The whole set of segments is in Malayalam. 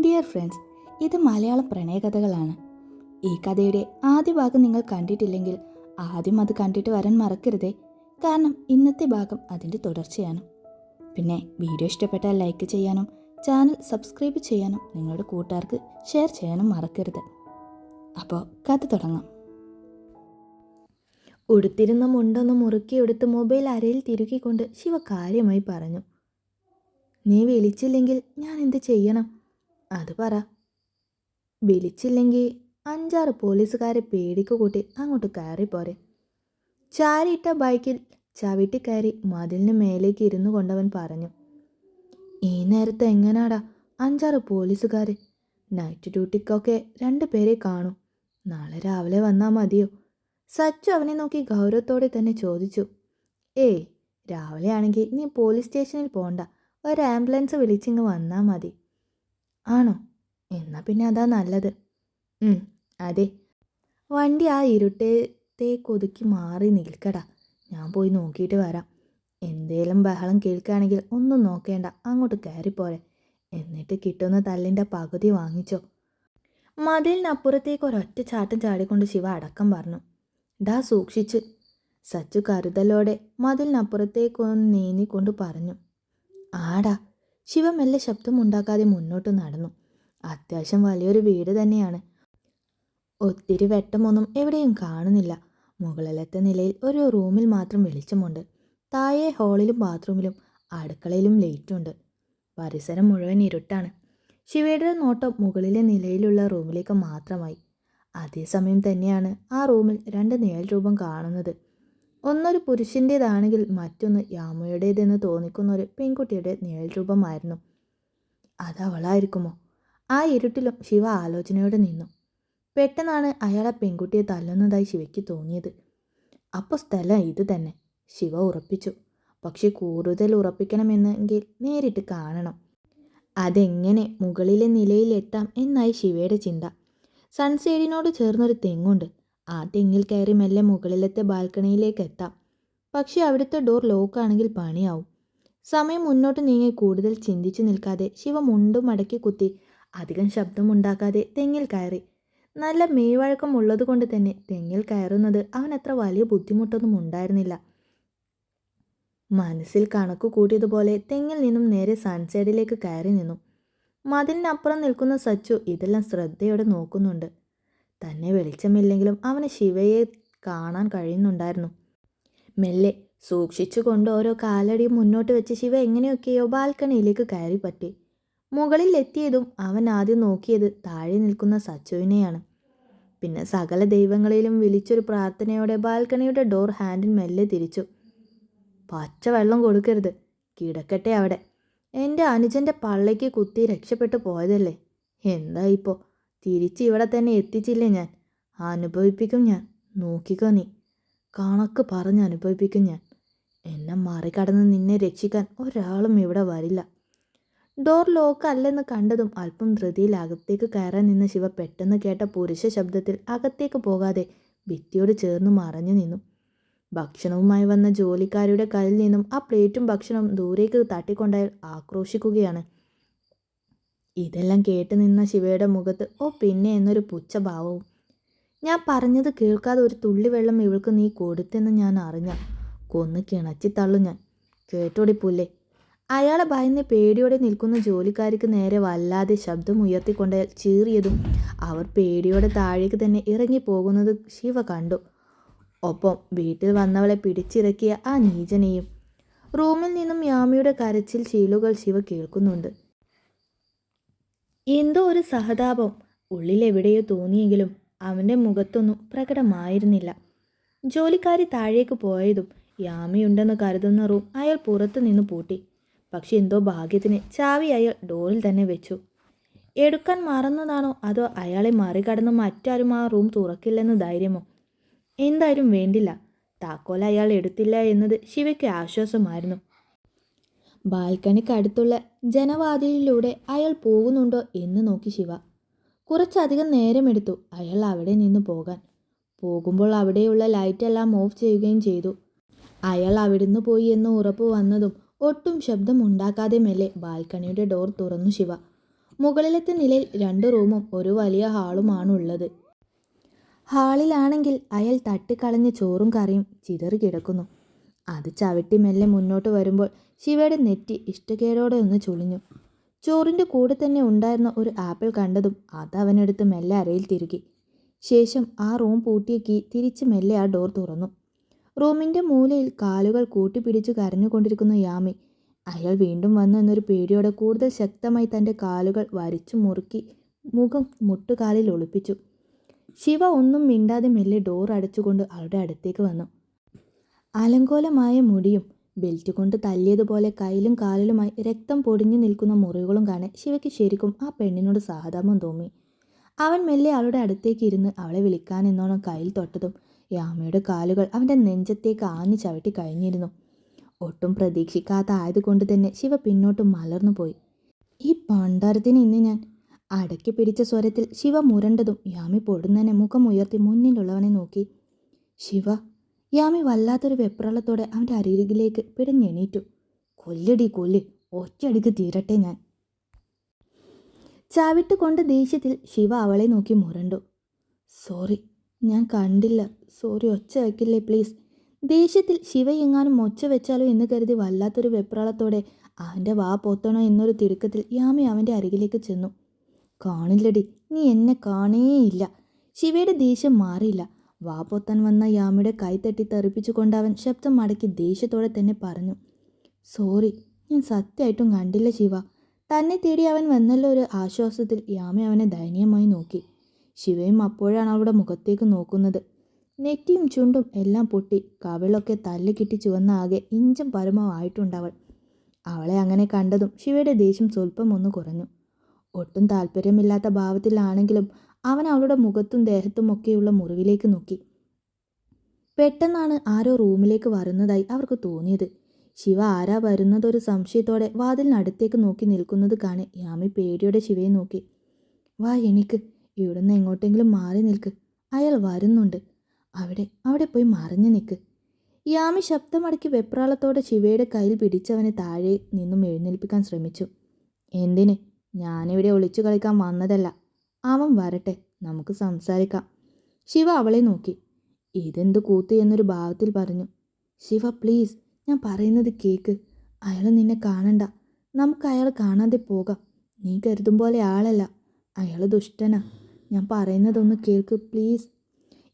ഡിയർ ഫ്രണ്ട്സ്, ഇത് മലയാളം പ്രണയകഥകളാണ്. ഈ കഥയുടെ ആദ്യ ഭാഗം നിങ്ങൾ കണ്ടിട്ടില്ലെങ്കിൽ ആദ്യം അത് കണ്ടിട്ട് വരാൻ മറക്കരുതേ. കാരണം ഇന്നത്തെ ഭാഗം അതിൻ്റെ തുടർച്ചയാണ്. പിന്നെ വീഡിയോ ഇഷ്ടപ്പെട്ടാൽ ലൈക്ക് ചെയ്യാനും ചാനൽ സബ്സ്ക്രൈബ് ചെയ്യാനും നിങ്ങളുടെ കൂട്ടുകാർക്ക് ഷെയർ ചെയ്യാനും മറക്കരുത്. അപ്പോൾ കഥ തുടങ്ങാം. ഉടുത്തിരുന്ന മുണ്ടൊന്ന് മുറുക്കിയെടുത്ത് മൊബൈൽ അരയിൽ തിരുകിക്കൊണ്ട് ശിവ കാര്യമായി പറഞ്ഞു. നീ വിളിച്ചില്ലെങ്കിൽ ഞാൻ എന്ത് ചെയ്യണം? അത് പറ. വിളിച്ചില്ലെങ്കിൽ 5-6 പോലീസുകാരെ പേടിക്ക് കൂട്ടി അങ്ങോട്ട് കയറി പോരെ. ചാരിയിട്ട ബൈക്കിൽ ചവിട്ടി കയറി മതിലിന് മേലേക്ക് ഇരുന്നു കൊണ്ടവൻ പറഞ്ഞു. ഈ നേരത്തെ എങ്ങനാടാ 5-6 പോലീസുകാർ? നൈറ്റ് ഡ്യൂട്ടിക്കൊക്കെ 2 പേരെ കാണും. നാളെ രാവിലെ വന്നാൽ മതിയോ? സച്ചു അവനെ നോക്കി ഗൗരവത്തോടെ തന്നെ ചോദിച്ചു. ഏയ്, രാവിലെ ആണെങ്കിൽ നീ പോലീസ് സ്റ്റേഷനിൽ പോണ്ട, ഒരു ആംബുലൻസ് വിളിച്ചിങ്ങ് വന്നാൽ മതി. ആണോ? എന്നാൽ പിന്നെ അതാ നല്ലത്. അതെ, വണ്ടി ആ ഇരുട്ടത്തേക്കൊതുക്കി മാറി നിൽക്കടാ, ഞാൻ പോയി നോക്കിയിട്ട് വരാം. എന്തേലും ബഹളം കേൾക്കുകയാണെങ്കിൽ ഒന്നും നോക്കേണ്ട, അങ്ങോട്ട് കയറിപ്പോരെ. എന്നിട്ട് കിട്ടുന്ന തല്ലിൻ്റെ പകുതി വാങ്ങിച്ചോ. മതിലിനപ്പുറത്തേക്ക് ഒരൊറ്റ ചാട്ടം ചാടിക്കൊണ്ട് ശിവ അടക്കം പറഞ്ഞു. ഡാ സൂക്ഷിച്ച്. സച്ചു കരുതലോടെ മതിലിനപ്പുറത്തേക്കൊന്ന് നീങ്ങിക്കൊണ്ട് പറഞ്ഞു. ആടാ. ശിവ മെല്ലെ ശബ്ദമുണ്ടാക്കാതെ മുന്നോട്ട് നടന്നു. അത്യാവശ്യം വലിയൊരു വീട് തന്നെയാണ്. ഒത്തിരി വെട്ടമൊന്നും എവിടെയും കാണുന്നില്ല. മുകളിലത്തെ നിലയിൽ ഒരു റൂമിൽ മാത്രം വെളിച്ചമുണ്ട്. താഴെ ഹാളിലും ബാത്റൂമിലും അടുക്കളയിലും ലൈറ്റുണ്ട്. പരിസരം മുഴുവൻ ഇരുട്ടാണ്. ശിവയുടെ നോട്ടം മുകളിലെ നിലയിലുള്ള റൂമിലേക്ക് മാത്രമായി. അതേസമയം തന്നെയാണ് ആ റൂമിൽ 2 നിഴൽ രൂപം കാണുന്നത്. ഒന്നൊരു പുരുഷൻ്റേതാണെങ്കിൽ മറ്റൊന്ന് യാമയുടേതെന്ന് തോന്നിക്കുന്ന ഒരു പെൺകുട്ടിയുടെ നിഴൽ രൂപമായിരുന്നു. അതവളായിരിക്കുമോ? ആ ഇരുട്ടിലും ശിവ ആലോചനയോടെ നിന്നു. പെട്ടെന്നാണ് അയാൾ ആ പെൺകുട്ടിയെ തല്ലുന്നതായി ശിവയ്ക്ക് തോന്നിയത്. അപ്പോൾ സ്ഥലം ഇത് തന്നെ, ശിവ ഉറപ്പിച്ചു. പക്ഷെ കൂടുതൽ ഉറപ്പിക്കണമെന്നെങ്കിൽ നേരിട്ട് കാണണം. അതെങ്ങനെ മുകളിലെ നിലയിലെത്താം എന്നായി ശിവയുടെ ചിന്ത. സൺസൈഡിനോട് ചേർന്നൊരു തെങ്ങുണ്ട്. ആ തെങ്ങിൽ കയറി മെല്ലെ മുകളിലത്തെ ബാൽക്കണിയിലേക്ക് എത്താം. പക്ഷെ അവിടുത്തെ ഡോർ ലോക്കാണെങ്കിൽ പണിയാവും. സമയം മുന്നോട്ട് നീങ്ങി കൂടുതൽ ചിന്തിച്ചു നിൽക്കാതെ ശിവ മുണ്ടും മടക്കി കുത്തി അധികം ശബ്ദമുണ്ടാക്കാതെ തെങ്ങിൽ കയറി. നല്ല മെയ്വഴക്കം ഉള്ളതുകൊണ്ട് തന്നെ തെങ്ങിൽ കയറുന്നത് അവനത്ര വലിയ ബുദ്ധിമുട്ടൊന്നും ഉണ്ടായിരുന്നില്ല. മനസ്സിൽ കണക്ക് കൂട്ടിയതുപോലെ തെങ്ങിൽ നിന്നും നേരെ സൺസൈഡിലേക്ക് കയറി നിന്നു. മതിലിനപ്പുറം നിൽക്കുന്ന സച്ചു ഇതെല്ലാം ശ്രദ്ധയോടെ നോക്കുന്നുണ്ട്. തന്നെ വെളിച്ചമില്ലെങ്കിലും അവന് ശിവയെ കാണാൻ കഴിയുന്നുണ്ടായിരുന്നു. മെല്ലെ സൂക്ഷിച്ചുകൊണ്ട് ഓരോ കാലടിയും മുന്നോട്ട് വെച്ച് ശിവ എങ്ങനെയൊക്കെയോ ബാൽക്കണിയിലേക്ക് കയറി പറ്റി. മുകളിൽ എത്തിയതും അവൻ ആദ്യം നോക്കിയത് താഴെ നിൽക്കുന്ന സച്ചുവിനെയാണ്. പിന്നെ സകല ദൈവങ്ങളിലും വിളിച്ചൊരു പ്രാർത്ഥനയോടെ ബാൽക്കണിയുടെ ഡോർ ഹാൻഡിൽ മെല്ലെ തിരിച്ചു. പച്ച വെള്ളം കൊടുക്കരുത്, കിടക്കട്ടെ അവിടെ. എൻ്റെ അനുജൻ്റെ പള്ളയ്ക്ക് കുത്തി രക്ഷപ്പെട്ടു പോയതല്ലേ. എന്താ ഇപ്പോൾ തിരിച്ച് ഇവിടെ തന്നെ എത്തിച്ചില്ലേ ഞാൻ. അനുഭവിപ്പിക്കും ഞാൻ, നോക്കിക്കോ നീ. കണക്ക് പറഞ്ഞ് അനുഭവിപ്പിക്കും ഞാൻ. എന്നെ മറികടന്ന് നിന്നെ രക്ഷിക്കാൻ ഒരാളും ഇവിടെ വരില്ല. ഡോർ ലോക്ക് അല്ലെന്ന് കണ്ടതും അല്പം ധൃതിയിൽ അകത്തേക്ക് കയറാൻ നിന്ന ശിവ പെട്ടെന്ന് കേട്ട പുരുഷ ശബ്ദത്തിൽ അകത്തേക്ക് പോകാതെ ഭിത്തിയോട് ചേർന്ന് മറഞ്ഞു നിന്നു. ഭക്ഷണവുമായി വന്ന ജോലിക്കാരുടെ കയ്യിൽ നിന്നും ആ പ്ലേറ്റും ഭക്ഷണവും ദൂരേക്ക് തട്ടിക്കൊണ്ടയാൽ ആക്രോശിക്കുകയാണ്. ഇതെല്ലാം കേട്ട് നിന്ന ശിവയുടെ മുഖത്ത് പിന്നെ എന്നൊരു പുച്ഛഭാവവും. ഞാൻ പറഞ്ഞത് കേൾക്കാതെ ഒരു തുള്ളി വെള്ളം ഇവൾക്ക് നീ കൊടുത്തെന്ന് ഞാൻ അറിഞ്ഞ കൊന്ന് കിണച്ചി തള്ളു ഞാൻ. കേട്ടോടി പുല്ലേ. അയാളെ ഭയന്ന് പേടിയോടെ നിൽക്കുന്ന ജോലിക്കാർക്ക് നേരെ വല്ലാതെ ശബ്ദം ഉയർത്തിക്കൊണ്ടയാൽ ചീറിയതും അവർ പേടിയോടെ താഴേക്ക് തന്നെ ഇറങ്ങിപ്പോകുന്നത് ശിവ കണ്ടു. ഒപ്പം വീട്ടിൽ വന്നവളെ പിടിച്ചിറക്കിയ ആ നീചനെയും. റൂമിൽ നിന്നും യാമിയുടെ കരച്ചിൽ ചീലുകൾ ശിവ കേൾക്കുന്നുണ്ട്. എന്തോ ഒരു സഹതാപം ഉള്ളിലെവിടെയോ തോന്നിയെങ്കിലും അവൻ്റെ മുഖത്തൊന്നും പ്രകടമായിരുന്നില്ല. ജോലിക്കാരി താഴേക്ക് പോയതും യാമിയുണ്ടെന്ന് കരുതുന്ന റൂം അയാൾ പുറത്തു നിന്ന് പൂട്ടി. പക്ഷെ എന്തോ ഭാഗ്യത്തിന് ചാവി അയാൾ ഡോറിൽ തന്നെ വെച്ചു. എടുക്കാൻ മറന്നതാണോ അതോ അയാളെ മറികടന്ന് മറ്റാരും ആ റൂം തുറക്കില്ലെന്ന് ധൈര്യമോ? എന്തായാലും വേണ്ടില്ല, താക്കോൽ അയാൾ എടുത്തില്ല എന്നത് ശിവയ്ക്ക് ആശ്വാസമായിരുന്നു. ബാൽക്കണിക്ക് അടുത്തുള്ള ജനവാതിലിലൂടെ അയാൾ പോകുന്നുണ്ടോ എന്ന് നോക്കി ശിവ. കുറച്ചധികം നേരമെടുത്തു അയാൾ അവിടെ നിന്ന് പോകാൻ. പോകുമ്പോൾ അവിടെയുള്ള ലൈറ്റെല്ലാം ഓഫ് ചെയ്യുകയും ചെയ്തു. അയാൾ അവിടുന്ന് പോയി എന്ന് ഉറപ്പ് വന്നതും ഒട്ടും ശബ്ദം ഉണ്ടാക്കാതെ മെല്ലെ ബാൽക്കണിയുടെ ഡോർ തുറന്നു ശിവ. മുകളിലത്തെ നിലയിൽ 2 റൂമും ഒരു വലിയ ഹാളുമാണുള്ളത്. ഹാളിലാണെങ്കിൽ അയാൾ തട്ടിക്കളഞ്ഞ ചോറും കറിയും ചിതറി കിടക്കുന്നു. അത് ചവിട്ടി മെല്ലെ മുന്നോട്ട് വരുമ്പോൾ ശിവയുടെ നെറ്റി ഇഷ്ടക്കേടോടെ ഒന്ന് ചുളിഞ്ഞു. ചോറിൻ്റെ കൂടെ തന്നെ ഉണ്ടായിരുന്ന ഒരു ആപ്പിൾ കണ്ടതും അത് അവനെടുത്ത് മെല്ലെ അരയിൽ തിരുകി. ശേഷം ആ റൂം പൂട്ടിയ കീ തിരിച്ച് മെല്ലെ ആ ഡോർ തുറന്നു. റൂമിൻ്റെ മൂലയിൽ കാലുകൾ കൂട്ടിപ്പിടിച്ചു കരഞ്ഞുകൊണ്ടിരിക്കുന്ന യാമി. അയാൾ വീണ്ടും വന്നു എന്നൊരു പേടിയോടെ കൂടുതൽ ശക്തമായി തൻ്റെ കാലുകൾ വരിച്ചു മുറുക്കി മുഖം മുട്ടുകാലിൽ ഒളിപ്പിച്ചു. ശിവ ഒന്നും മിണ്ടാതെ മെല്ലെ ഡോർ അടച്ചുകൊണ്ട് അവളുടെ അടുത്തേക്ക് വന്നു. അലങ്കോലമായ മുടിയും ബെൽറ്റ് കൊണ്ട് തല്ലിയതുപോലെ കയ്യിലും കാലിലുമായി രക്തം പൊടിഞ്ഞു നിൽക്കുന്ന മുറിവുകളും കാണാൻ ശിവയ്ക്ക് ശരിക്കും ആ പെണ്ണിനോട് സഹതാപം തോന്നി. അവൻ മെല്ലെ അവളുടെ അടുത്തേക്ക് ഇരുന്ന് അവളെ വിളിക്കാനെന്നോണം കയ്യിൽ തൊട്ടതും യാമയുടെ കാലുകൾ അവൻ്റെ നെഞ്ചത്തേക്ക് ആഞ്ഞു ചവിട്ടി കഴിഞ്ഞിരുന്നു. ഒട്ടും പ്രതീക്ഷിക്കാത്ത ആയതുകൊണ്ട് തന്നെ ശിവ പിന്നോട്ട് മലർന്നു പോയി. ഈ പണ്ടാരത്തിന് ഇന്ന് ഞാൻ അടക്കി പിടിച്ച സ്വരത്തിൽ ശിവ മുരണ്ടതും യാമി പൊടുന്നനെ മുഖം ഉയർത്തി മുന്നിലുള്ളവനെ നോക്കി. ശിവ. യാമി വല്ലാത്തൊരു വെപ്രാളത്തോടെ അവൻ്റെ അരികിലേക്ക് പിടഞ്ഞെണീറ്റു. കൊല്ലടി കൊല്ല്, ഒറ്റയടിക്ക് തീരട്ടെ ഞാൻ. ചാവിട്ടുകൊണ്ട് ദേഷ്യത്തിൽ ശിവ അവളെ നോക്കി മുരണ്ടു. സോറി, ഞാൻ കണ്ടില്ല. സോറി, ഒച്ച വയ്ക്കില്ലേ പ്ലീസ്. ദേഷ്യത്തിൽ ശിവ എങ്ങാനും ഒച്ച വെച്ചാലോ എന്ന് കരുതി വല്ലാത്തൊരു വെപ്രാളത്തോടെ അവൻ്റെ വാ പൊത്തണോ എന്നൊരു തിടുക്കത്തിൽ യാമി അവൻ്റെ അരികിലേക്ക് ചെന്നു. കാണില്ലടി, നീ എന്നെ കാണേയില്ല. ശിവയുടെ ദേഷ്യം മാറിയില്ല. വാ പൊത്താൻ വന്ന യാമിയുടെ കൈ തട്ടി തെറിപ്പിച്ചുകൊണ്ട് അവൻ ശബ്ദം മടക്കി ദേഷ്യത്തോടെ തന്നെ പറഞ്ഞു. സോറി, ഞാൻ സത്യമായിട്ടും കണ്ടില്ല ശിവ. തന്നെ തേടി അവൻ വന്നല്ലോ. ഒരു ആശ്വാസത്തിൽ യാമി അവനെ ദയനീയമായി നോക്കി. ശിവയും അപ്പോഴാണ് അവളുടെ മുഖത്തേക്ക് നോക്കുന്നത്. നെറ്റിയും ചുണ്ടും എല്ലാം പൊട്ടി കവിളൊക്കെ തല്ലിക്കിട്ടി ചുവന്ന ആകെ ഇഞ്ചം പരമമായിട്ടുണ്ടവൾ. അവളെ അങ്ങനെ കണ്ടതും ശിവയുടെ ദേഷ്യം സ്വല്പം ഒന്ന് കുറഞ്ഞു. ഒട്ടും താല്പര്യമില്ലാത്ത ഭാവത്തിലാണെങ്കിലും അവൻ അവളുടെ മുഖത്തും ദേഹത്തുമൊക്കെയുള്ള മുറിവിലേക്ക് നോക്കി. പെട്ടെന്നാണ് ആരോ റൂമിലേക്ക് വരുന്നതായി അവർക്ക് തോന്നിയത്. ശിവ ആരാ വരുന്നതൊരു സംശയത്തോടെ വാതിലിനടുത്തേക്ക് നോക്കി നിൽക്കുന്നത് കാണെ യാമി പേടിയോടെ ശിവയെ നോക്കി. വാ, എണീക്ക്. ഇവിടുന്ന് എങ്ങോട്ടെങ്കിലും മാറി നിൽക്ക്. അയാൾ വരുന്നുണ്ട്. അവിടെ പോയി മറിഞ്ഞു നിൽക്ക്. യാമി ശബ്ദമടക്കി വെപ്രാളത്തോടെ ശിവയുടെ കയ്യിൽ പിടിച്ചവനെ താഴെ നിന്നും എഴുന്നേൽപ്പിക്കാൻ ശ്രമിച്ചു. എന്തിന്? ഞാനിവിടെ ഒളിച്ചു കളിക്കാൻ വന്നതല്ല. അവൻ വരട്ടെ, നമുക്ക് സംസാരിക്കാം. ശിവ അവളെ നോക്കി. ഇതെന്ത് കൂത്ത് എന്നൊരു ഭാവത്തിൽ പറഞ്ഞു. ശിവ പ്ലീസ്, ഞാൻ പറയുന്നത് കേക്ക്. അയാൾ നിന്നെ കാണണ്ട. നമുക്ക് അയാൾ കാണാതെ പോകാം. നീ കരുതും പോലെ ആളല്ല. അയാൾ ദുഷ്ടനാ. ഞാൻ പറയുന്നതൊന്ന് കേൾക്ക് പ്ലീസ്.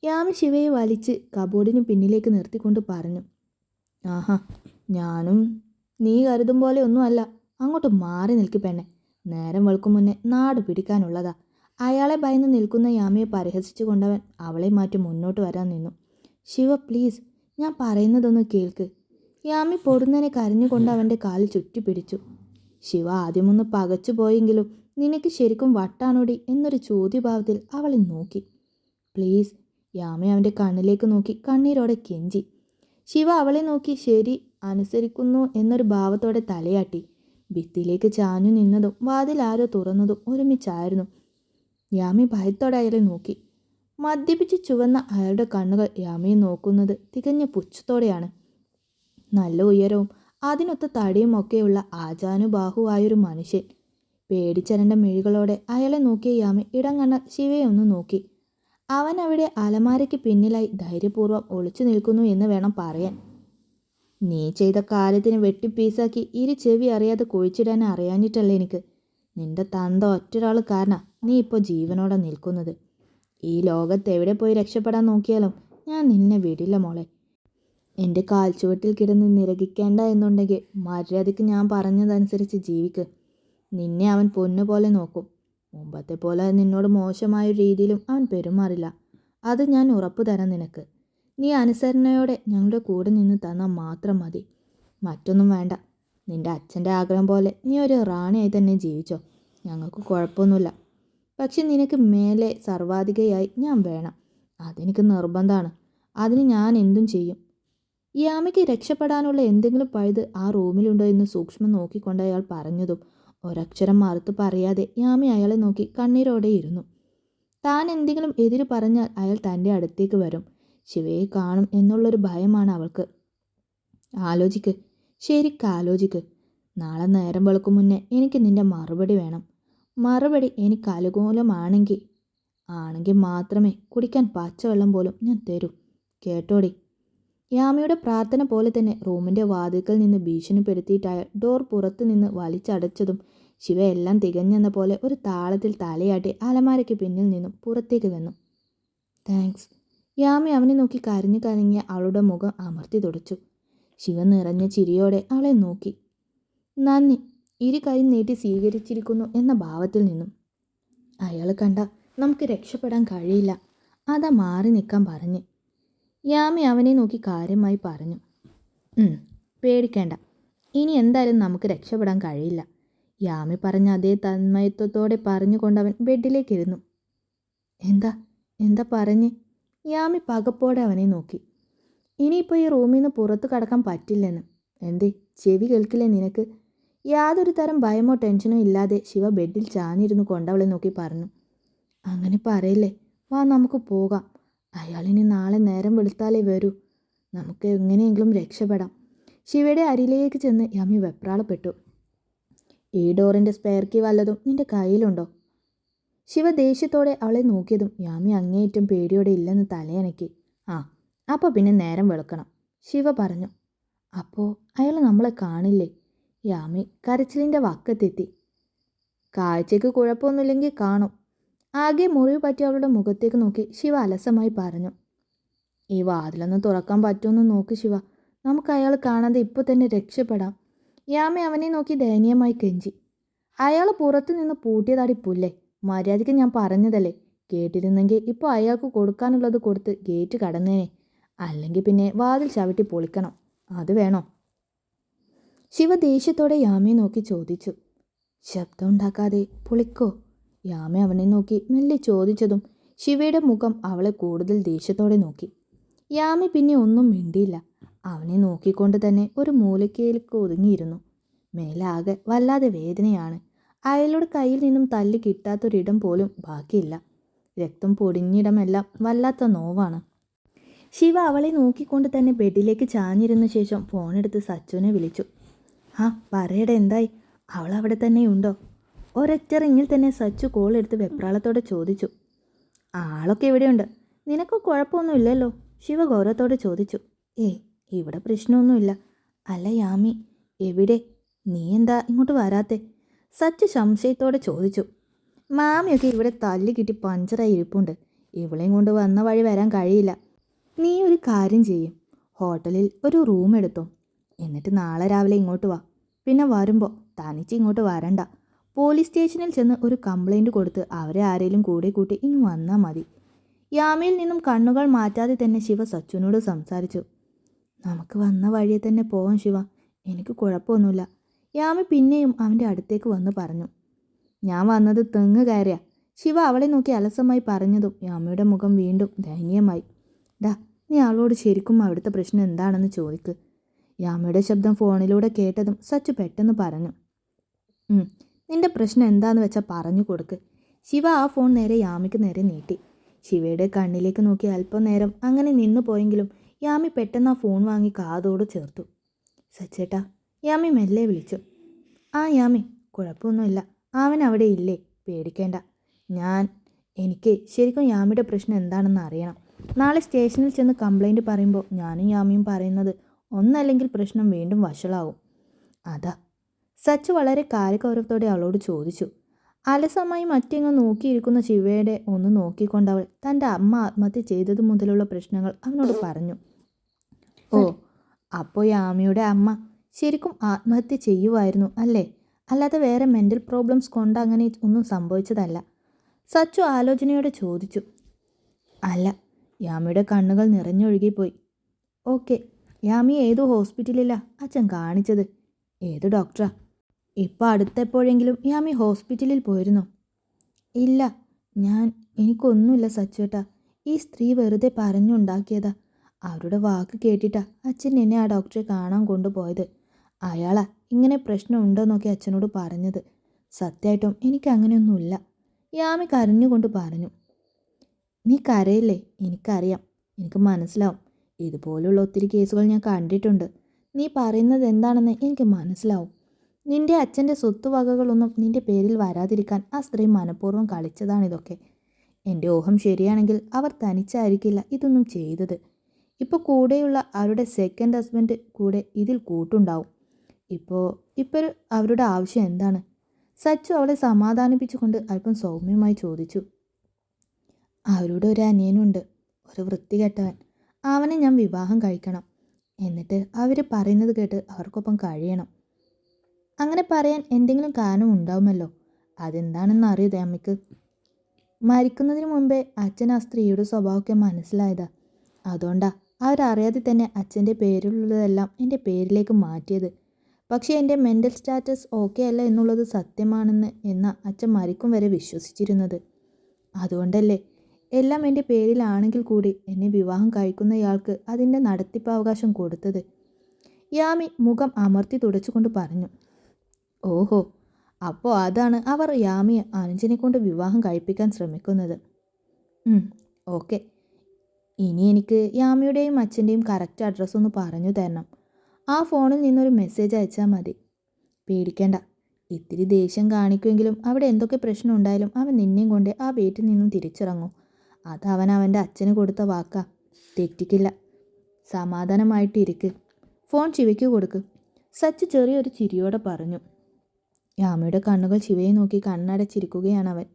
യാമി ശിവയെ വലിച്ച് കബോർഡിന് പിന്നിലേക്ക് നിർത്തിക്കൊണ്ട് പറഞ്ഞു. ആഹാ, ഞാനും നീ കരുതും പോലെ ഒന്നുമല്ല. അങ്ങോട്ട് മാറി നിൽക്ക് പെണ്ണെ. നേരം വെളുക്കും മുന്നേ നാട് പിടിക്കാനുള്ളതാ. അയാളെ ഭയന്ന് നിൽക്കുന്ന യാമിയെ പരിഹസിച്ചു കൊണ്ടവൻ അവളെ മാറ്റി മുന്നോട്ട് വരാൻ നിന്നു. ശിവ പ്ലീസ്, ഞാൻ പറയുന്നതൊന്ന് കേൾക്ക്. യാമി പൊടുന്നനെ കരഞ്ഞുകൊണ്ട് അവൻ്റെ കാലിൽ ചുറ്റിപ്പിടിച്ചു. ശിവ ആദ്യമൊന്ന് പകച്ചു പോയെങ്കിലും നിനക്ക് ശരിക്കും വട്ടാണോടി എന്നൊരു ചോദ്യഭാവത്തിൽ അവളെ നോക്കി. പ്ലീസ്. യാമി അവൻ്റെ കണ്ണിലേക്ക് നോക്കി കണ്ണീരോടെ കെഞ്ചി. ശിവ അവളെ നോക്കി ശരി, അനുസരിക്കുന്നു എന്നൊരു ഭാവത്തോടെ തലയാട്ടി. ഭിത്തിയിലേക്ക് ചാഞ്ഞു നിന്നതും വാതിൽ ആരോ തുറന്നതും ഒരുമിച്ചായിരുന്നു. യാമി ഭയത്തോടെ അയാളെ നോക്കി. മദ്യപിച്ച് ചുവന്ന അയാളുടെ കണ്ണുകൾ യാമിയെ നോക്കുന്നത് തികഞ്ഞ പുച്ഛത്തോടെയാണ്. നല്ല ഉയരവും അതിനൊത്ത തടിയും ഒക്കെയുള്ള ആജാനുബാഹുവായൊരു മനുഷ്യൻ. പേടിച്ചരണ്ട മിഴികളോടെ അയാളെ നോക്കിയ യാമി ഇടം കണ്ണ ശിവയെ ഒന്ന് നോക്കി. അവൻ അവിടെ അലമാരയ്ക്ക് പിന്നിലായി ധൈര്യപൂർവ്വം ഒളിച്ചു നിൽക്കുന്നു എന്ന് വേണം പറയാൻ. നീ ചെയ്ത കാലത്തിന് വെട്ടിപ്പീസാക്കി ചെവി അറിയാതെ കുഴിച്ചിടാൻ അറിയാഞ്ഞിട്ടല്ലേ എനിക്ക്. നിന്റെ തന്ത ഒറ്റൊരാൾ കാരണ നീ ഇപ്പോൾ ജീവനോടെ നിൽക്കുന്നത്. ഈ ലോകത്ത് എവിടെ പോയി രക്ഷപ്പെടാൻ നോക്കിയാലും ഞാൻ നിന്നെ വിടില്ല മോളെ. എൻ്റെ കാൽച്ചുവട്ടിൽ കിടന്ന് നിരകിക്കേണ്ട എന്നുണ്ടെങ്കിൽ മര്യാദയ്ക്ക് ഞാൻ പറഞ്ഞതനുസരിച്ച് ജീവിക്ക്. നിന്നെ അവൻ പൊന്നുപോലെ നോക്കും. മുമ്പത്തെ പോലെ നിന്നോട് മോശമായ രീതിയിലും അവൻ പെരുമാറില്ല. അത് ഞാൻ ഉറപ്പു തരാം നിനക്ക്. നീ അനുസരണയോടെ ഞങ്ങളുടെ കൂടെ നിന്ന് തന്നാൽ മാത്രം മതി. മറ്റൊന്നും വേണ്ട. നിൻ്റെ അച്ഛൻ്റെ ആഗ്രഹം പോലെ നീ ഒരു റാണിയായി തന്നെ ജീവിച്ചോ. ഞങ്ങൾക്ക് കുഴപ്പമൊന്നുമില്ല. പക്ഷെ നിനക്ക് മേലെ സർവാധികയായി ഞാൻ വേണം. അതെനിക്ക് നിർബന്ധമാണ്. അതിന് ഞാൻ എന്തും ചെയ്യും. യാമിക്ക് രക്ഷപ്പെടാനുള്ള എന്തെങ്കിലും പഴുത് ആ റൂമിലുണ്ടോ എന്ന് സൂക്ഷ്മം നോക്കിക്കൊണ്ട് അയാൾ പറഞ്ഞതും ഒരക്ഷരം മറുത്ത് പറയാതെ യാമി അയാളെ നോക്കി കണ്ണീരോടെ ഇരുന്നു. താൻ എന്തെങ്കിലും എതിര് പറഞ്ഞാൽ അയാൾ തൻ്റെ അടുത്തേക്ക് വരും. ശിവയെ കാണും എന്നുള്ളൊരു ഭയമാണ് അവൾക്ക്. ശരിക്കും ആലോചിക്ക്. നാളെ നേരം വെളുക്കും മുന്നേ എനിക്ക് നിൻ്റെ മറുപടി വേണം. മറുപടി എനിക്ക് അനുകൂലമാണെങ്കിൽ മാത്രമേ കുടിക്കാൻ പച്ചവെള്ളം പോലും ഞാൻ തരൂ. കേട്ടോടി. യാമിയുടെ പ്രാർത്ഥന പോലെ തന്നെ റൂമിൻ്റെ വാതിൽക്കൽ നിന്ന് ഭീഷണിപ്പെടുത്തിയിട്ടായ ഡോർ പുറത്തു നിന്ന് വലിച്ചടച്ചതും ശിവ എല്ലാം തികഞ്ഞെന്ന പോലെ ഒരു താളത്തിൽ തലയാട്ടി അലമാരയ്ക്ക് പിന്നിൽ നിന്നും പുറത്തേക്ക് വന്നു. താങ്ക്സ്. യാമി അവനെ നോക്കി കരഞ്ഞു കരഞ്ഞ് അവളുടെ മുഖം അമർത്തി തുടച്ചു. ശിവ നിറഞ്ഞ ചിരിയോടെ അവളെ നോക്കി. നന്ദി. ഇരു കൈ നീട്ടി സ്വീകരിച്ചിരിക്കുന്നു എന്ന ഭാവത്തിൽ നിന്നും. അയാൾ കണ്ട നമുക്ക് രക്ഷപ്പെടാൻ കഴിയില്ല. അതാ മാറി നിൽക്കാൻ പറഞ്ഞ്. യാമി അവനെ നോക്കി കാര്യമായി പറഞ്ഞു. പേടിക്കേണ്ട, ഇനി എന്തായാലും നമുക്ക് രക്ഷപ്പെടാൻ കഴിയില്ല. യാമി പറഞ്ഞ അതേ തന്മയത്വത്തോടെ പറഞ്ഞുകൊണ്ടവൻ ബെഡിലേക്കിരുന്നു. എന്താ എന്താ പറഞ്ഞ്? യാമി പകപ്പോടെ അവനെ നോക്കി. ഇനിയിപ്പോൾ ഈ റൂമിൽ നിന്ന് പുറത്തു കടക്കാൻ പറ്റില്ലെന്ന്. എന്തേ, ചെവി കേൾക്കില്ലേ നിനക്ക്? യാതൊരു തരം ഭയമോ ടെൻഷനോ ഇല്ലാതെ ശിവ ബെഡിൽ ചാഞ്ഞിരുന്നു കൊണ്ടവളെ നോക്കി പറഞ്ഞു. അങ്ങനെ പറയില്ലേ, വാ നമുക്ക് പോകാം. അയാളിനി നാളെ നേരം വെളുത്താലേ വരൂ. നമുക്ക് എങ്ങനെയെങ്കിലും രക്ഷപ്പെടാം. ശിവയുടെ അരിയിലേക്ക് ചെന്ന് യാമി വെപ്രാളപ്പെട്ടു. ഈ ഡോറിൻ്റെ സ്പെയർ കീ വല്ലതും നിന്റെ കയ്യിലുണ്ടോ? ശിവ ദേഷ്യത്തോടെ അവളെ നോക്കിയതും യാമി അങ്ങേയറ്റം പേടിയോടെ ഇല്ലെന്ന് തലയനക്കി. അപ്പോൾ പിന്നെ നേരം വെളുക്കണം, ശിവ പറഞ്ഞു. അപ്പോൾ അയാൾ നമ്മളെ കാണില്ലേ? യാമി കരച്ചിലിൻ്റെ വക്കത്തെത്തി. കാഴ്ചയ്ക്ക് കുഴപ്പമൊന്നുമില്ലെങ്കിൽ കാണും. ആകെ മുറിവ് പറ്റി അവളുടെ മുഖത്തേക്ക് നോക്കി ശിവ അലസമായി പറഞ്ഞു. ഈ വാതിലൊന്ന് തുറക്കാൻ പറ്റുമെന്ന് നോക്ക് ശിവ, നമുക്ക് അയാൾ കാണാതെ ഇപ്പോൾ തന്നെ രക്ഷപ്പെടാം. യാമി അവനെ നോക്കി ദയനീയമായി കെഞ്ചി. അയാൾ പുറത്തു നിന്ന് പൂട്ടിയതാടി പുല്ലേ. മര്യാദയ്ക്ക് ഞാൻ പറഞ്ഞതല്ലേ. കേട്ടിരുന്നെങ്കിൽ ഇപ്പോൾ അയാൾക്ക് കൊടുക്കാനുള്ളത് കൊടുത്ത് ഗേറ്റ് കടന്നേനെ. അല്ലെങ്കിൽ പിന്നെ വാതിൽ ചവിട്ടി പൊളിക്കണം. അത് വേണോ? ശിവ ദേഷ്യത്തോടെ യാമിയെ നോക്കി ചോദിച്ചു. ശബ്ദം ഉണ്ടാക്കാതെ പൊളിക്കോ? യാമി അവനെ നോക്കി മെല്ലെ ചോദിച്ചതും ശിവയുടെ മുഖം അവളെ കൂടുതൽ ദേഷ്യത്തോടെ നോക്കി. യാമി പിന്നെ ഒന്നും മിണ്ടിയില്ല. അവനെ നോക്കിക്കൊണ്ട് തന്നെ ഒരു മൂലയ്ക്കയിലേക്ക് ഒതുങ്ങിയിരുന്നു. മേലാകെ വല്ലാതെ വേദനയാണ്. അയാളുടെ കയ്യിൽ നിന്നും തല്ലി കിട്ടാത്തൊരിടം പോലും ബാക്കിയില്ല. രക്തം പൊടിഞ്ഞിടമെല്ലാം വല്ലാത്ത നോവാണ്. ശിവ അവളെ നോക്കിക്കൊണ്ട് തന്നെ ബെഡിലേക്ക് ചാഞ്ഞിരുന്ന ശേഷം ഫോണെടുത്ത് സച്ചുവിനെ വിളിച്ചു. പറയടെ, എന്തായി? അവൾ അവിടെ തന്നെയുണ്ടോ? ഒരൊറ്റ റിങ്ങിൽ തന്നെ സച്ചു കോൾ എടുത്ത് വെപ്രാളത്തോടെ ചോദിച്ചു. ആളൊക്കെ ഇവിടെയുണ്ട്. നിനക്ക് കുഴപ്പമൊന്നുമില്ലല്ലോ? ശിവ ഗൗരവത്തോടെ ചോദിച്ചു. ഇവിടെ പ്രശ്നമൊന്നുമില്ല. അല്ല യാമി, എവിടെ? നീ എന്താ ഇങ്ങോട്ട് വരാത്തെ? സച്ചു സംശയത്തോടെ ചോദിച്ചു. മാമിയൊക്കെ ഇവിടെ തല്ലി കിട്ടി പഞ്ചറായി ഇരിപ്പുണ്ട്. ഇവളെയും കൊണ്ട് വന്ന വഴി വരാൻ കഴിയില്ല. നീ ഒരു കാര്യം ചെയ്യും, ഹോട്ടലിൽ ഒരു റൂം എടുത്തോ. എന്നിട്ട് നാളെ രാവിലെ ഇങ്ങോട്ട് വാ. പിന്നെ വരുമ്പോൾ തനിച്ച് ഇങ്ങോട്ട് വരണ്ട. പോലീസ് സ്റ്റേഷനിൽ ചെന്ന് ഒരു കംപ്ലൈൻറ്റ് കൊടുത്ത് അവരെ ആരെങ്കിലും കൂടെ കൂട്ടി ഇങ്ങ് വന്നാൽ മതി. യാമിയിൽ നിന്നും കണ്ണുകൾ മാറ്റാതെ തന്നെ ശിവ സച്ചുവിനോട് സംസാരിച്ചു. നമുക്ക് വന്ന വഴിയെ തന്നെ പോവാം ശിവ, എനിക്ക് കുഴപ്പമൊന്നുമില്ല. യാമി പിന്നെയും അവൻ്റെ അടുത്തേക്ക് വന്ന് പറഞ്ഞു. ഞാൻ വന്നത് തെങ്ങ് കയറിയാ. ശിവ അവളെ നോക്കി അലസമായി പറഞ്ഞതും യാമിയുടെ മുഖം വീണ്ടും ദയനീയമായി. നീ അവളോട് ശരിക്കും അവിടുത്തെ പ്രശ്നം എന്താണെന്ന് ചോദിക്ക്. യാമിയുടെ ശബ്ദം ഫോണിലൂടെ കേട്ടതും സച്ചു പെട്ടെന്ന് പറഞ്ഞു. നിന്റെ പ്രശ്നം എന്താന്ന് വെച്ചാൽ പറഞ്ഞു കൊടുക്ക്. ശിവ ആ ഫോൺ നേരെ യാമിക്ക് നേരെ നീട്ടി. ശിവയുടെ കണ്ണിലേക്ക് നോക്കി അല്പം നേരം അങ്ങനെ നിന്നു പോയെങ്കിലും യാമി പെട്ടെന്ന് ആ ഫോൺ വാങ്ങി കാതോട് ചേർത്തു. സച്ചേട്ടാ, യാമി മെല്ലെ വിളിച്ചു. യാമി, കുഴപ്പമൊന്നുമില്ല. അവൻ അവിടെ ഇല്ലേ? പേടിക്കേണ്ട. എനിക്ക് ശരിക്കും യാമിയുടെ പ്രശ്നം എന്താണെന്ന് അറിയണം. നാളെ സ്റ്റേഷനിൽ ചെന്ന് കംപ്ലൈൻറ്റ് പറയുമ്പോൾ ഞാനും യാമിയും പറയുന്നത് ഒന്നല്ലെങ്കിൽ പ്രശ്നം വീണ്ടും വഷളാവും. അതാ. സച്ചു വളരെ കാര്യഗൗരവത്തോടെ അവളോട് ചോദിച്ചു. അലസമായി മറ്റെങ്ങോ നോക്കിയിരിക്കുന്ന ശിവയുടെ ഒന്ന് നോക്കിക്കൊണ്ടവൾ തൻ്റെ അമ്മ ആത്മഹത്യ ചെയ്തതു മുതലുള്ള പ്രശ്നങ്ങൾ അവനോട് പറഞ്ഞു. അപ്പോൾ യാമിയുടെ അമ്മ ശരിക്കും ആത്മഹത്യ ചെയ്യുമായിരുന്നു അല്ലേ? അല്ലാതെ വേറെ മെൻ്റൽ പ്രോബ്ലംസ് കൊണ്ട് അങ്ങനെ ഒന്നും സംഭവിച്ചതല്ല. സച്ചു ആലോചനയോടെ ചോദിച്ചു. അല്ല. യാമിയുടെ കണ്ണുകൾ നിറഞ്ഞൊഴുകിപ്പോയി. ഓക്കെ, യാമി ഏതു ഹോസ്പിറ്റലിലാ അച്ഛൻ കാണിച്ചത്? ഏത് ഡോക്ടറാ? ഇപ്പോൾ അടുത്തെപ്പോഴെങ്കിലും യാമി ഹോസ്പിറ്റലിൽ പോയിരുന്നോ? ഇല്ല, എനിക്കൊന്നുമില്ല സച്ചുവേട്ടാ. ഈ സ്ത്രീ വെറുതെ പറഞ്ഞുണ്ടാക്കിയതാ. അവരുടെ വാക്ക് കേട്ടിട്ടാ അച്ഛൻ എന്നെ ആ ഡോക്ടറെ കാണാൻ കൊണ്ടുപോയത്. അയാളാ ഇങ്ങനെ പ്രശ്നം ഉണ്ടോയെന്നൊക്കെ അച്ഛനോട് പറഞ്ഞത്. സത്യമായിട്ടും എനിക്ക് അങ്ങനെയൊന്നുമില്ല. യാമി കരഞ്ഞുകൊണ്ട് പറഞ്ഞു. നീ കരയില്ലേ? എനിക്കറിയാം, എനിക്ക് മനസ്സിലാവും. ഇതുപോലുള്ള ഒത്തിരി കേസുകൾ ഞാൻ കണ്ടിട്ടുണ്ട്. നീ പറയുന്നത് എന്താണെന്ന് എനിക്ക് മനസ്സിലാവും. നിന്റെ അച്ഛൻ്റെ സ്വത്തുവകകളൊന്നും നിന്റെ പേരിൽ വരാതിരിക്കാൻ ആ സ്ത്രീ മനഃപൂർവ്വം കളിച്ചതാണിതൊക്കെ. എൻ്റെ ഊഹം ശരിയാണെങ്കിൽ അവർ തനിച്ചായിരിക്കില്ല ഇതൊന്നും ചെയ്തത്. ഇപ്പോൾ കൂടെയുള്ള അവരുടെ സെക്കൻഡ് ഹസ്ബൻഡ് കൂടെ ഇതിൽ കൂട്ടുണ്ടാവും. ഇപ്പോൾ അവരുടെ ആവശ്യം എന്താണ്? സച്ചു അവളെ സമാധാനിപ്പിച്ചുകൊണ്ട് അല്പം സൗമ്യമായി ചോദിച്ചു. അവരുടെ ഒരു അനിയനുണ്ട്, ഒരു വൃത്തികെട്ടവൻ. അവനെ ഞാൻ വിവാഹം കഴിക്കണം. എന്നിട്ട് അവർ പറയുന്നത് കേട്ട് അവർക്കൊപ്പം കഴിയണം. അങ്ങനെ പറയാൻ എന്തെങ്കിലും കാരണം ഉണ്ടാവുമല്ലോ. അതെന്താണെന്ന് അറിയതേ അമ്മയ്ക്ക്. മരിക്കുന്നതിന് മുമ്പേ അച്ഛൻ ആ സ്ത്രീയുടെ സ്വഭാവമൊക്കെ മനസ്സിലായതാ. അതുകൊണ്ടാ അവരറിയാതെ തന്നെ അച്ഛൻ്റെ പേരിലുള്ളതെല്ലാം എൻ്റെ പേരിലേക്ക് മാറ്റിയത്. പക്ഷേ എൻ്റെ മെൻ്റൽ സ്റ്റാറ്റസ് ഓക്കെ അല്ല എന്നുള്ളത് സത്യമാണെന്ന് അച്ഛൻ മരിക്കും വരെ വിശ്വസിച്ചിരുന്നത്. അതുകൊണ്ടല്ലേ എല്ലാം എൻ്റെ പേരിലാണെങ്കിൽ കൂടി എന്നെ വിവാഹം കഴിക്കുന്നയാൾക്ക് അതിൻ്റെ നടത്തിപ്പവകാശം കൊടുത്തത്. യാമി മുഖം അമർത്തി തുടച്ചുകൊണ്ട് പറഞ്ഞു. ഓഹോ, അപ്പോൾ അതാണ് അവർ യാമിയെ അനുജനെ കൊണ്ട് വിവാഹം കഴിപ്പിക്കാൻ ശ്രമിക്കുന്നത്. ഓക്കെ, ഇനി എനിക്ക് യാമിയുടെയും അച്ഛൻ്റെയും കറക്റ്റ് അഡ്രസ്സ് ഒന്ന് പറഞ്ഞു തരണം. ആ ഫോണിൽ നിന്നൊരു മെസ്സേജ് അയച്ചാൽ മതി. പേടിക്കേണ്ട, ഇത്തിരി ദേഷ്യം കാണിക്കുമെങ്കിലും അവിടെ എന്തൊക്കെ പ്രശ്നം ഉണ്ടായാലും അവൻ നിന്നെയും കൊണ്ട് ആ വീട്ടിൽ നിന്നും തിരിച്ചിറങ്ങും. അത് അവൻ്റെ അച്ഛന് കൊടുത്ത വാക്കാ, തെറ്റിക്കില്ല. സമാധാനമായിട്ടിരിക്ക്. ഫോൺ ശിവയ്ക്ക് കൊടുക്ക്. സച്ച് ചെറിയൊരു ചിരിയോടെ പറഞ്ഞു. യാമിയുടെ കണ്ണുകൾ ശിവയെ നോക്കി കണ്ണടച്ചിരിക്കുകയാണവൻ.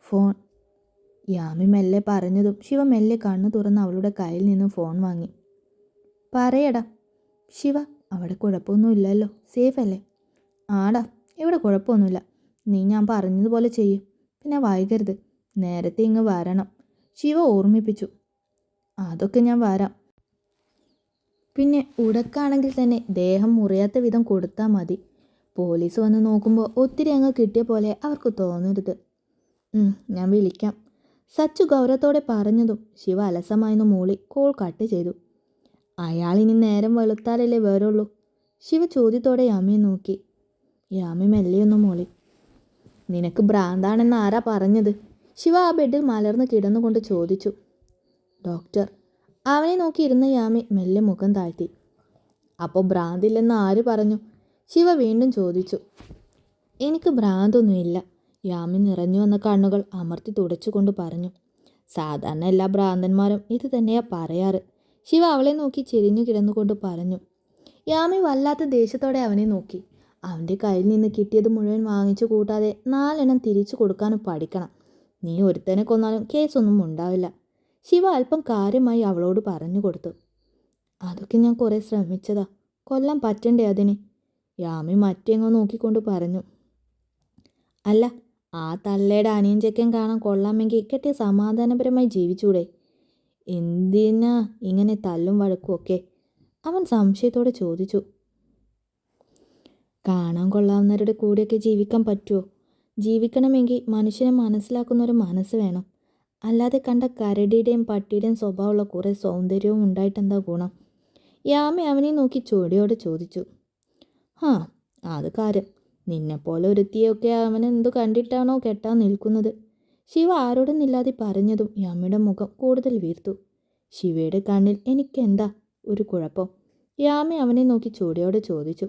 ഫോൺ. യാമി മെല്ലെ പറഞ്ഞതും ശിവ മെല്ലെ കണ്ണു തുറന്ന് അവളുടെ കയ്യിൽ നിന്നും ഫോൺ വാങ്ങി. പറയടാ. ശിവ, അവിടെ കുഴപ്പമൊന്നുമില്ലല്ലോ, സേഫ് അല്ലേ? ആടാ, ഇവിടെ കുഴപ്പമൊന്നുമില്ല. നീ ഞാൻ പറഞ്ഞതുപോലെ ചെയ്യ്, പിന്നെ വൈകരുത്. നേരത്തെ ഇങ്ങ് വരണം, ശിവ ഓർമ്മിപ്പിച്ചു. അതൊക്കെ ഞാൻ വരാം. പിന്നെ ഉടക്കാണെങ്കിൽ തന്നെ ദേഹം മുറിയാത്ത വിധം കൊടുത്താൽ മതി. പോലീസ് വന്ന് നോക്കുമ്പോൾ ഒത്തിരി അങ്ങ് കിട്ടിയ പോലെ അവർക്ക് തോന്നരുത്. ഞാൻ വിളിക്കാം. സച്ചു ഗൗരവത്തോടെ പറഞ്ഞതും ശിവ അലസമായെന്ന് മൂളി കോൾ കട്ട് ചെയ്തു. അയാളിനി നേരം വെളുത്താലല്ലേ വേറുള്ളൂ. ശിവ ചോദ്യത്തോടെ യാമിയെ നോക്കി. യാമി മെല്ലെയൊന്ന് മൂളി. നിനക്ക് ഭ്രാന്താണെന്ന് ആരാ പറഞ്ഞത്? ശിവ ആ ബെഡിൽ മലർന്ന് കിടന്നുകൊണ്ട് ചോദിച്ചു. ഡോക്ടർ. അവനെ നോക്കിയിരുന്ന യാമി മെല്ലെ മുഖം താഴ്ത്തി. അപ്പോൾ ഭ്രാന്തില്ലെന്ന് ആര് പറഞ്ഞു? ശിവ വീണ്ടും ചോദിച്ചു. എനിക്ക് ഭ്രാന്തൊന്നുമില്ല. യാമി നിറഞ്ഞു വന്ന കണ്ണുകൾ അമർത്തി തുടച്ചുകൊണ്ട് പറഞ്ഞു. സാധാരണ എല്ലാ ഭ്രാന്തന്മാരും ഇത് തന്നെയാ പറയാറ്. ശിവ അവളെ നോക്കി ചെരിഞ്ഞു കിടന്നുകൊണ്ട് പറഞ്ഞു. യാമി വല്ലാത്ത ദേഷ്യത്തോടെ അവനെ നോക്കി. അവൻ്റെ കയ്യിൽ നിന്ന് കിട്ടിയത് മുഴുവൻ വാങ്ങിച്ചു കൂട്ടാതെ 4 എണ്ണം തിരിച്ചു കൊടുക്കാനും പഠിക്കണം. നീ ഒരുത്തനെ കൊന്നാലും കേസൊന്നും ഉണ്ടാവില്ല. ശിവ അല്പം കാര്യമായി അവളോട് പറഞ്ഞു കൊടുത്തു. അതൊക്കെ ഞാൻ കുറേ ശ്രമിച്ചതാ, കൊല്ലാൻ പറ്റണ്ടേ അതിന്? യാമി മറ്റെങ്ങോ നോക്കിക്കൊണ്ട് പറഞ്ഞു. അല്ല, ആ തള്ളയുടെ അനിയൻ ചെക്കൻ കാണാൻ കൊള്ളാമെങ്കിൽ കെട്ടി സമാധാനപരമായി ജീവിച്ചൂടെ? എന്തിനാ ഇങ്ങനെ തല്ലും വഴക്കും ഒക്കെ? അവൻ സംശയത്തോടെ ചോദിച്ചു. കാണാൻ കൊള്ളാവുന്നവരുടെ കൂടെയൊക്കെ ജീവിക്കാൻ പറ്റുമോ? ജീവിക്കണമെങ്കിൽ മനുഷ്യനെ മനസ്സിലാക്കുന്ന ഒരു മനസ്സ് വേണം. അല്ലാതെ കണ്ട കരടിയുടെയും പട്ടിയുടെയും സ്വഭാവമുള്ള കുറേ സൗന്ദര്യവും ഉണ്ടായിട്ടെന്താ ഗുണം? യാമി അവനെ നോക്കി ചോടിയോടെ ചോദിച്ചു. അത് കാര്യം. നിന്നെപ്പോലെ ഒരുത്തിയൊക്കെ അവൻ എന്തു കണ്ടിട്ടാണോ കെട്ടാൻ നിൽക്കുന്നത്? ശിവ ആരോടൊന്നില്ലാതെ പറഞ്ഞതും യാമിയുടെ മുഖം കൂടുതൽ വീർത്തു. ശിവയുടെ കണ്ണിൽ എനിക്കെന്താ ഒരു കുഴപ്പം? യാമി അവനെ നോക്കി ചോടിയോടെ ചോദിച്ചു.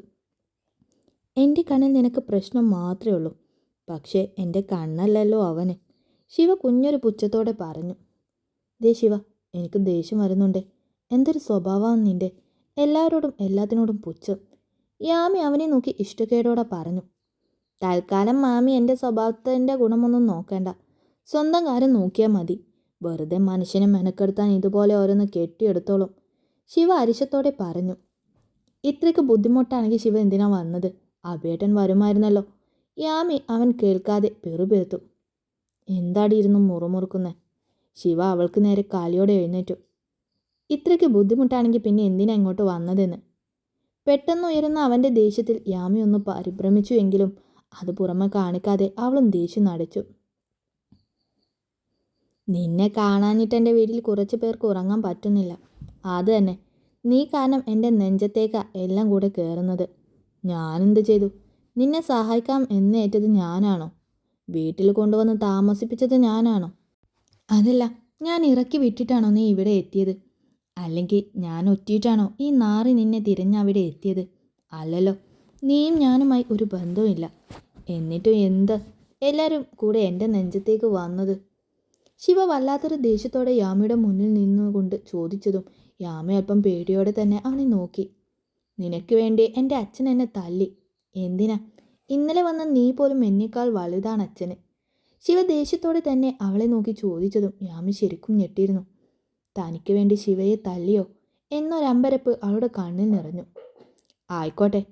എൻ്റെ കണ്ണിൽ നിനക്ക് പ്രശ്നം മാത്രമേ ഉള്ളൂ. പക്ഷേ എൻ്റെ കണ്ണല്ലല്ലോ അവന്. ശിവ കുഞ്ഞൊരു പുച്ഛത്തോടെ പറഞ്ഞു. ദേ ശിവ, എനിക്ക് ദേഷ്യം വരുന്നുണ്ടേ. എന്തൊരു സ്വഭാവമാണ് നിൻ്റെ. എല്ലാവരോടും എല്ലാത്തിനോടും പുച്ഛം. യാമി അവനെ നോക്കി ഇഷ്ടക്കേടോടെ പറഞ്ഞു. തൽക്കാലം മാമി എൻ്റെ സ്വഭാവത്തിൻ്റെ ഗുണമൊന്നും നോക്കേണ്ട. സ്വന്തം കാര്യം നോക്കിയാൽ മതി. വെറുതെ മനുഷ്യനെ മെനക്കെടുത്താൻ ഇതുപോലെ ഓരോന്ന് കെട്ടിയെടുത്തോളും. ശിവ അരിശത്തോടെ പറഞ്ഞു. ഇത്രയ്ക്ക് ബുദ്ധിമുട്ടാണെങ്കിൽ ശിവ എന്തിനാ വന്നത്? അബേട്ടൻ വരുമായിരുന്നല്ലോ. യാമി അവൻ കേൾക്കാതെ പെറുപെറുത്തു. എന്താടി ഇരുന്നു മുറുമുറുക്കുന്നേ? ശിവ അവൾക്ക് നേരെ കാലിയോടെ എഴുന്നേറ്റു. ഇത്രയ്ക്ക് ബുദ്ധിമുട്ടാണെങ്കിൽ പിന്നെ എന്തിനാ ഇങ്ങോട്ട് വന്നതെന്ന്. പെട്ടെന്നുയരുന്ന അവൻ്റെ ദേഷ്യത്തിൽ യാമി ഒന്ന് പരിഭ്രമിച്ചു എങ്കിലും അത് പുറമെ കാണിക്കാതെ അവളും ദേഷ്യം നടിച്ചു. നിന്നെ കാണാഞ്ഞിട്ട് എൻ്റെ വീട്ടിൽ കുറച്ച് പേർക്ക് ഉറങ്ങാൻ പറ്റുന്നില്ല. അത് തന്നെ, നീ കാരണം എൻ്റെ നെഞ്ചത്തേക്കാ എല്ലാം കൂടെ കയറുന്നത്. ഞാനെന്ത് ചെയ്തു? നിന്നെ സഹായിക്കാം എന്നേറ്റത് ഞാനാണോ? വീട്ടിൽ കൊണ്ടുവന്ന് താമസിപ്പിച്ചത് ഞാനാണോ? അതല്ല, ഞാൻ ഇറക്കി വിട്ടിട്ടാണോ നീ ഇവിടെ എത്തിയത്? അല്ലെങ്കിൽ ഞാൻ ഒറ്റിയിട്ടാണോ ഈ നാറി നിന്നെ തിരഞ്ഞവിടെ എത്തിയത്? അല്ലല്ലോ. നീയും ഞാനുമായി ഒരു ബന്ധവുമില്ല. എന്നിട്ടും എന്ത് എല്ലാവരും കൂടെ എൻ്റെ നെഞ്ചത്തേക്ക് വന്നത്? ശിവ വല്ലാത്തൊരു ദേഷ്യത്തോടെ യാമിയുടെ മുന്നിൽ നിന്നുകൊണ്ട് ചോദിച്ചതും യാമ അല്പം പേടിയോടെ തന്നെ അവനെ നോക്കി. നിനക്ക് വേണ്ടി എൻ്റെ അച്ഛൻ എന്നെ തല്ലി. എന്തിനാ? ഇന്നലെ വന്ന നീ പോലും എന്നേക്കാൾ വലുതാണ് അച്ഛന്. ശിവ ദേഷ്യത്തോടെ തന്നെ അവളെ നോക്കി ചോദിച്ചതും യാമി ശരിക്കും ഞെട്ടിയിരുന്നു. തനിക്ക് വേണ്ടി ശിവയെ തല്ലിയോ എന്നൊരമ്പരപ്പ് അവളുടെ കണ്ണിൽ നിറഞ്ഞു. ആയിക്കോട്ടെ,